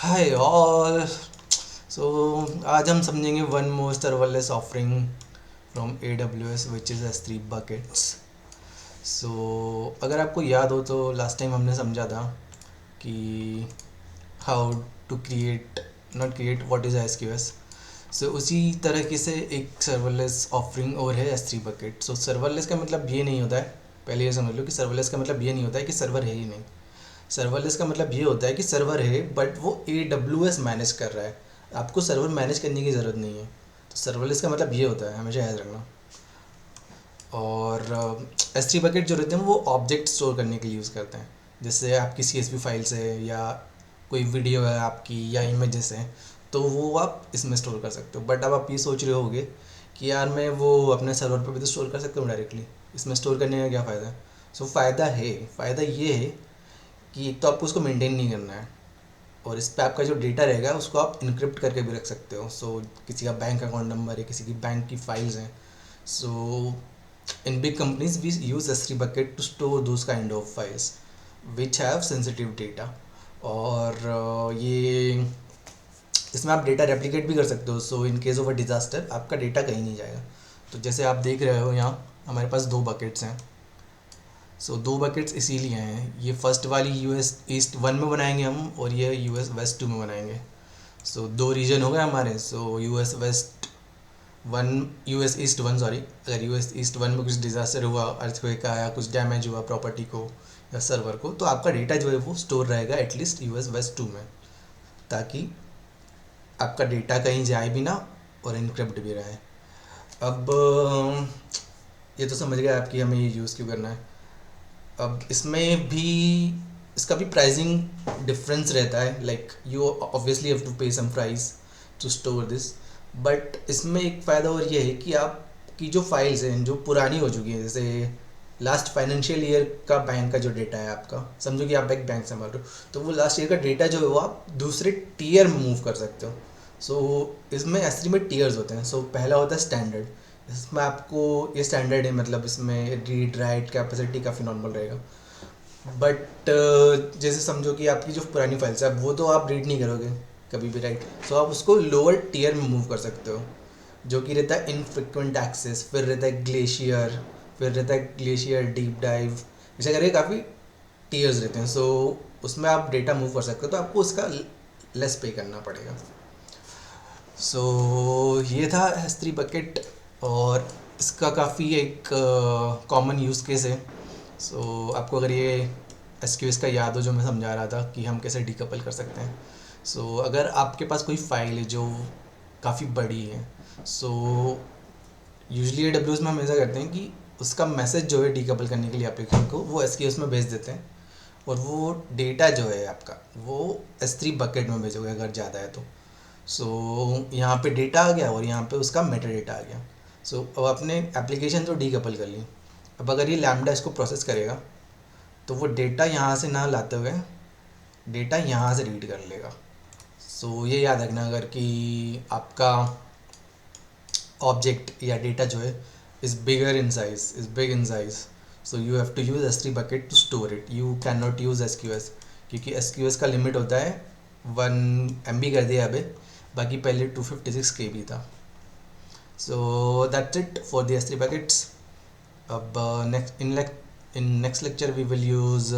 Hi all. सो आज हम समझेंगे one more serverless offering from A W S which is S three buckets. So अगर आपको याद हो तो लास्ट टाइम हमने समझा था कि how to create not create what is S Q S. So उसी तरीके से एक सर्वरलेस ऑफरिंग और है S three bucket. So serverless का मतलब ये नहीं होता है, पहले ये समझ लो कि सर्वरलेस का मतलब ये नहीं होता है कि सर्वर है ही नहीं। सर्वरलेस का मतलब ये होता है कि सर्वर है बट वो ए डब्ल्यू एस मैनेज कर रहा है, आपको सर्वर मैनेज करने की ज़रूरत नहीं है। तो सर्वरलेस का मतलब ये होता है, हमेशा याद रखना। और एस थ्री बकेट जो रहते हैं वो ऑब्जेक्ट स्टोर करने के लिए यूज़ करते हैं। जैसे आपकी सी एस वी फाइल्स है या कोई वीडियो है आपकी या इमेजेस हैं, तो वो आप इसमें स्टोर कर सकते हो। बट अब आप ये सोच रहे होगे कि यार मैं वो अपने सर्वर पर भी तो स्टोर कर सकता हूँ डायरेक्टली, इसमें स्टोर करने का क्या फ़ायदा है। सो फ़ायदा है, फ़ायदा ये है कि एक तो आपको उसको मेंटेन नहीं करना है, और इस पे आपका जो डेटा रहेगा उसको आप इनक्रिप्ट करके भी रख सकते हो। सो किसी का बैंक अकाउंट नंबर है, किसी की बैंक की फाइल्स हैं। So in big companies we use S3 bucket to store those kind of files which have sensitive data। और ये इसमें आप डेटा रेप्लिकेट भी कर सकते हो। So in case of a disaster आपका डेटा कहीं नहीं जाएगा। तो जैसे आप देख रहे हो यहाँ हमारे पास दो बकेट्स हैं। सो दो बकेट्स इसीलिए हैं, ये फर्स्ट वाली यूएस ईस्ट वन में बनाएंगे हम, और ये यूएस वेस्ट टू में बनाएंगे। सो दो रीजन हो गए हमारे। So US west one, US east one sorry. अगर यूएस ईस्ट वन में कुछ डिज़ास्टर हुआ, अर्थक्वेक आया, कुछ डैमेज हुआ प्रॉपर्टी को या सर्वर को, तो आपका डेटा जो है वो स्टोर रहेगा एटलीस्ट यूएस वेस्ट टू में, ताकि आपका डेटा कहीं जाए भी ना और इनक्रिप्ट भी रहे। अब ये तो समझ गए आपकी हमें ये यूज़ क्यों करना है। अब इसमें भी इसका भी प्राइसिंग डिफरेंस रहता है, like you obviously have to pay some price to store this. But इसमें एक फ़ायदा और ये है कि आपकी जो फाइल्स हैं जो पुरानी हो चुकी हैं, जैसे लास्ट फाइनेंशियल ईयर का बैंक का जो डेटा है आपका, समझो कि आप एक बैंक संभाल रहे हो, तो वो लास्ट ईयर का डेटा जो है वो आप दूसरे टीयर में मूव कर सकते हो। सो इसमें एस में टीयर्स होते हैं। सो पहला होता है स्टैंडर्ड, इसमें आपको ये स्टैंडर्ड है, मतलब इसमें रीड राइट कैपेसिटी काफ़ी नॉर्मल रहेगा। बट जैसे समझो कि आपकी जो पुरानी फाइल्स है, अब वो तो आप रीड नहीं करोगे कभी भी, राइट। सो आप उसको लोअर टीयर में मूव कर सकते हो, जो कि रहता है इनफ्रिक्वेंट एक्सेस, फिर रहता है ग्लेशियर, फिर रहता है ग्लेशियर डीप डाइव, ऐसा करके काफ़ी टीयर्स रहते हैं। सो उसमें आप डेटा मूव कर सकते हो, तो आपको उसका लेस पे करना पड़ेगा। सो ये था एस थ्री बकेट, और इसका काफ़ी एक कॉमन यूज़ केस है। सो आपको अगर ये एस क्यू एस का याद हो जो मैं समझा रहा था कि हम कैसे डीकपल कर सकते हैं। सो अगर आपके पास कोई फाइल है जो काफ़ी बड़ी है, so usually a W S में हम ऐसा करते हैं कि उसका मैसेज जो है डीकपल करने के लिए एप्लीकेशन को, वो एस क्यू एस में भेज देते हैं, और वो डेटा जो है आपका वो एस थ्री बकेट में भेजोगे अगर ज़्यादा है तो। सो यहाँ पे डेटा आ गया और यहाँ पे उसका मेटा डेटा आ गया। सो अब आपने एप्लीकेशन तो डीकपल कर ली। अब अगर ये लैम्डा इसको प्रोसेस करेगा, तो वो डेटा यहाँ से ना लाते हुए डेटा यहाँ से रीड कर लेगा। सो ये याद रखना, अगर कि आपका ऑब्जेक्ट या डेटा जो है is bigger in size, is big in size, so you have to use S three bucket to store it. You can not use S Q S, क्योंकि एस क्यू एस का limit होता है 1 MB कर दिया अभी, बाकी पहले 256 KB था। So that's it for the S three buckets. अब next in next lecture we will use